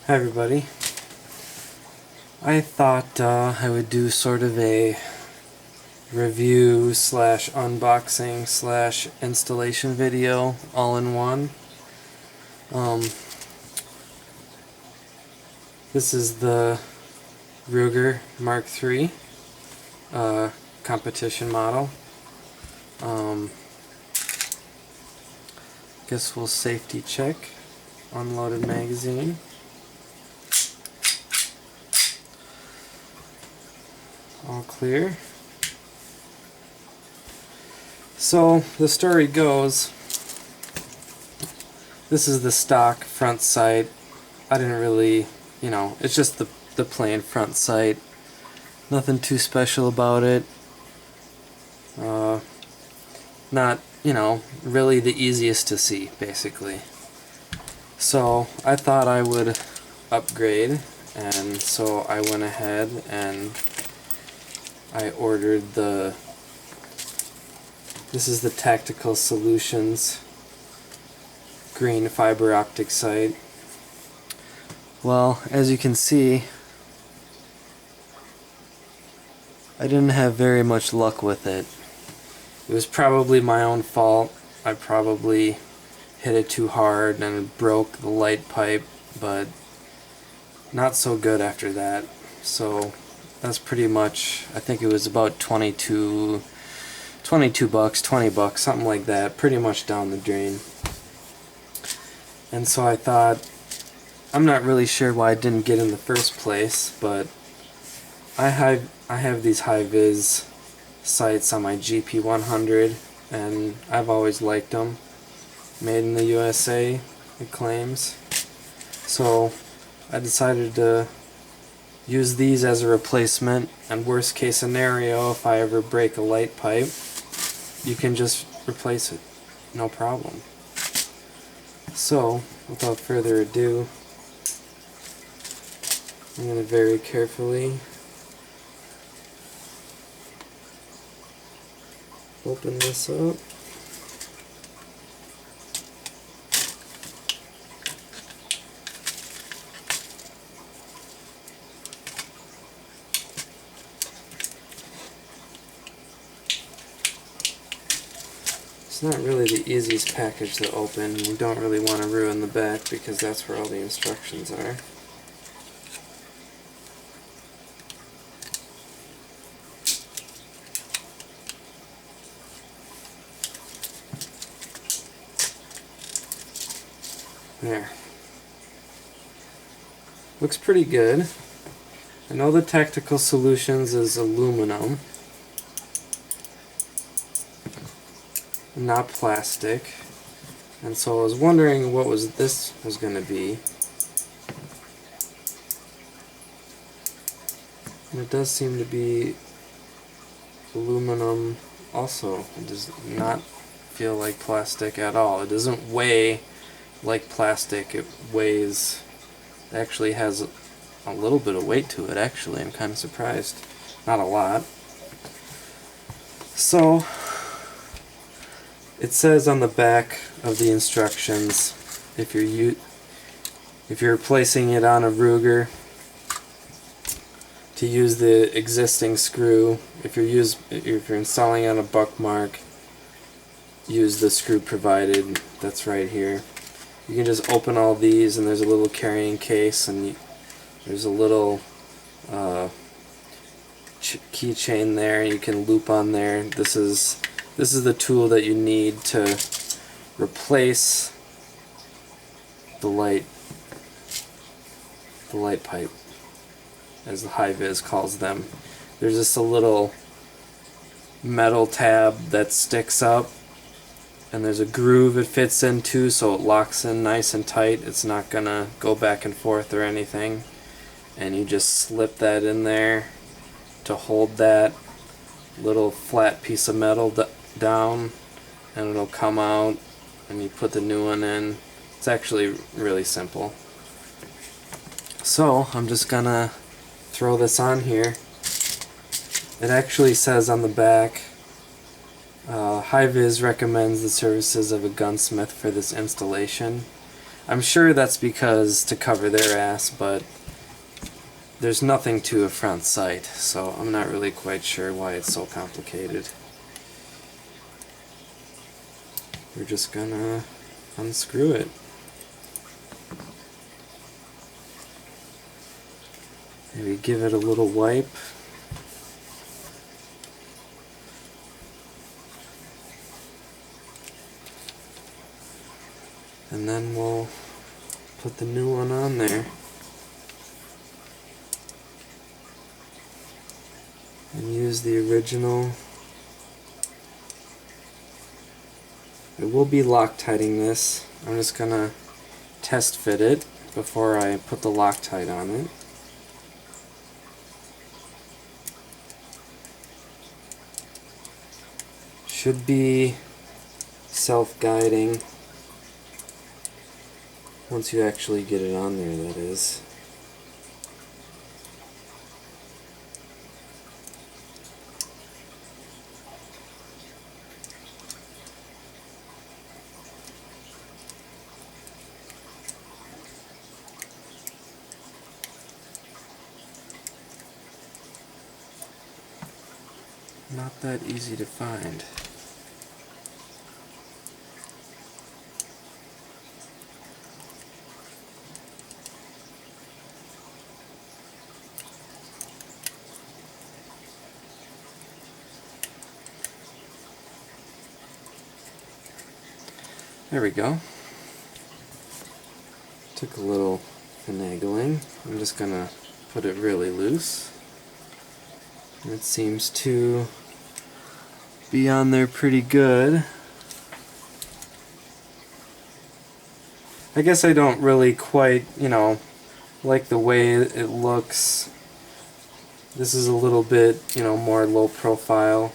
Hi everybody. I thought I would do sort of a review slash unboxing slash installation video all in one. This is the Ruger Mark III competition model. Guess we'll safety check. Unloaded magazine. All clear. So the story goes, this is the stock front sight. I didn't really, it's just the plain front sight. Nothing too special about it. Not, really the easiest to see, basically. So I thought I would upgrade, and so I went ahead and I ordered this is the Tactical Solutions green fiber optic sight. Well, as you can see, I didn't have very much luck with it. It was probably my own fault. I probably hit it too hard and it broke the light pipe, but not so good after that. So that's pretty much, I think it was about 22 bucks, 20 bucks, something like that, pretty much down the drain. And so I thought, I'm not really sure why I didn't get in the first place, but I have these Hi-Viz sights on my GP100, and I've always liked them. Made in the USA, it claims. So I decided to use these as a replacement, and worst case scenario, if I ever break a light pipe, you can just replace it, no problem. So without further ado, I'm going to very carefully open this up. It's not really the easiest package to open. You don't really want to ruin the back because that's where all the instructions are. There. Looks pretty good. I know the Tactical Solutions is aluminum, not plastic, and so I was wondering what this was going to be. And it does seem to be aluminum also. It does not feel like plastic at all. It doesn't weigh like plastic. It weighs, it actually has a little bit of weight to it actually. I'm kind of surprised. Not a lot. So it says on the back of the instructions, if you're placing it on a Ruger, to use the existing screw. If you're installing on a Buckmark, use the screw provided. That's right here. You can just open all these, and there's a little carrying case, and there's a little keychain there. You can loop on there. This is the tool that you need to replace the light pipe, as the Hi-Viz calls them. There's just a little metal tab that sticks up, and there's a groove it fits into, so it locks in nice and tight. It's not gonna go back and forth or anything, and you just slip that in there to hold that little flat piece of metal down, and it'll come out, and you put the new one in. It's actually really simple. So I'm just gonna throw this on here. It actually says on the back, Hi-Viz recommends the services of a gunsmith for this installation. I'm sure that's because to cover their ass, but there's nothing to a front sight, so I'm not really quite sure why it's so complicated. We're just gonna unscrew it. Maybe give it a little wipe. And then we'll put the new one on there. And use the original. I will be Loctiting this. I'm just gonna test fit it before I put the Loctite on it. Should be self-guiding once you actually get it on there, that is. Not that easy to find. There we go. Took a little finagling. I'm just gonna put it really loose. It seems to be on there pretty good. I guess I don't really quite, like the way it looks. This is a little bit, more low profile.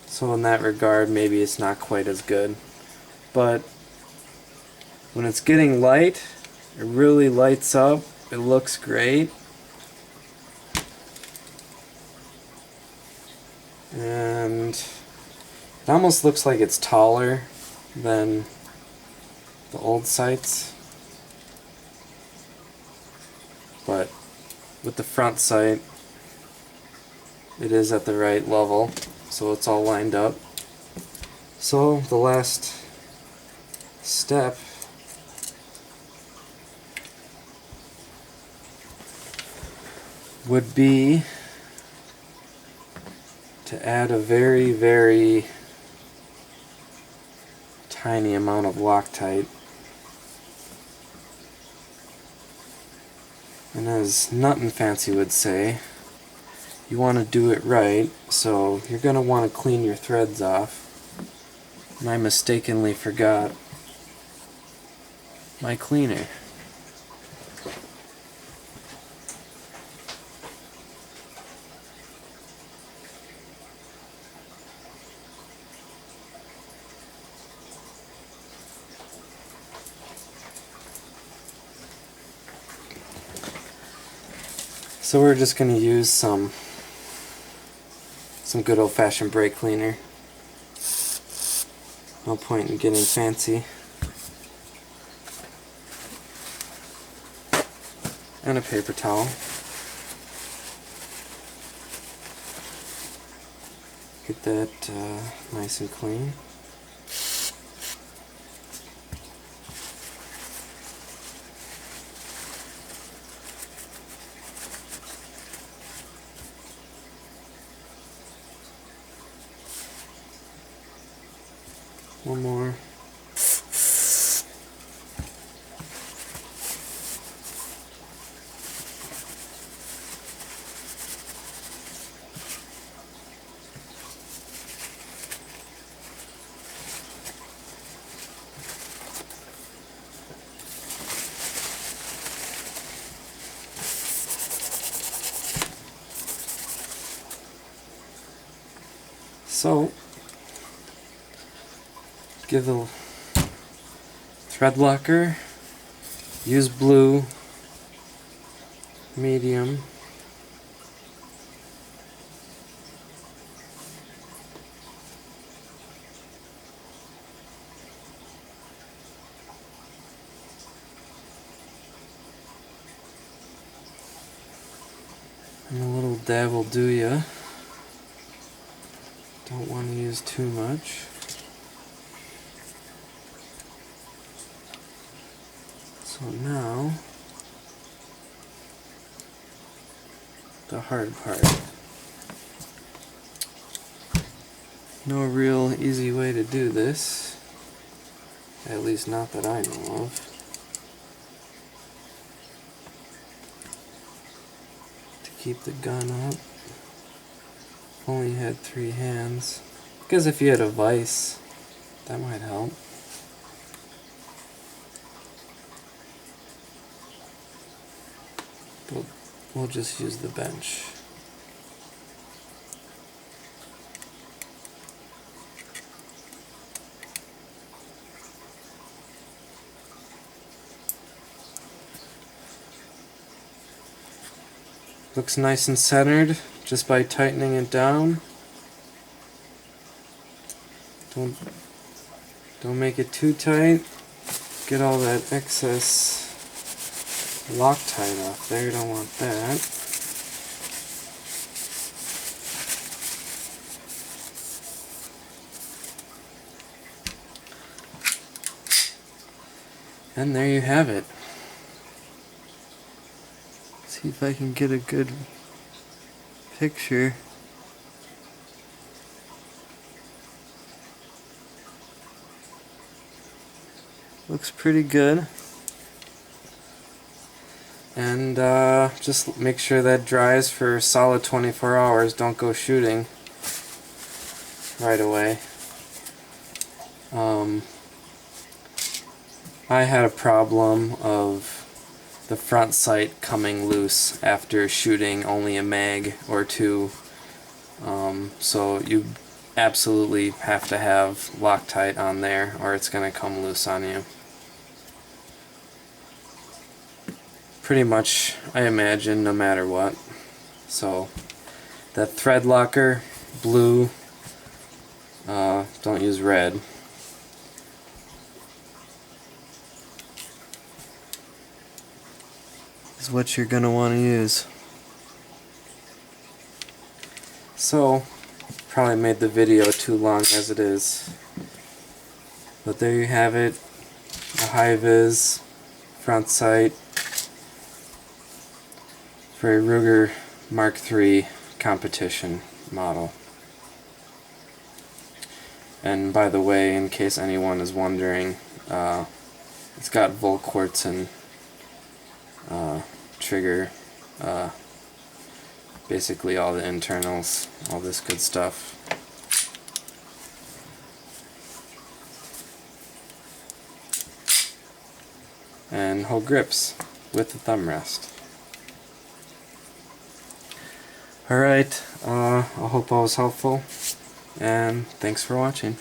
So in that regard, maybe it's not quite as good. But when it's getting light, it really lights up. It looks great. And it almost looks like it's taller than the old sights. But with the front sight, it is at the right level, so it's all lined up. So the last step would be to add a very, very tiny amount of Loctite. And as Nothing Fancy would say, you want to do it right, so you're going to want to clean your threads off. And I mistakenly forgot my cleaner. So we're just going to use some good old-fashioned brake cleaner. No point in getting fancy. And a paper towel. Get that nice and clean. One more. So, give the thread locker, use blue, medium, And a little dab will do ya. Don't want to use too much. So now, the hard part. No real easy way to do this, at least not that I know of. To keep the gun up. Only had 3 hands. Because if you had a vise, that might help. But we'll just use the bench. Looks nice and centered just by tightening it down. Don't make it too tight. Get all that excess Loctite off there. You don't want that. And there you have it. See if I can get a good picture. Looks pretty good. And just make sure that dries for a solid 24 hours. Don't go shooting right away. I had a problem of the front sight coming loose after shooting only a mag or two. So you absolutely have to have Loctite on there or it's going to come loose on you. Pretty much, I imagine, no matter what. So that thread locker, blue, don't use red. Is what you're going to want to use. So, probably made the video too long as it is. But there you have it. A Hi-Viz front sight for a Ruger Mark III competition model. And by the way, in case anyone is wondering, it's got Volquartsen trigger, basically all the internals, all this good stuff. And whole grips with the thumb rest. Alright, I hope I was helpful, and thanks for watching.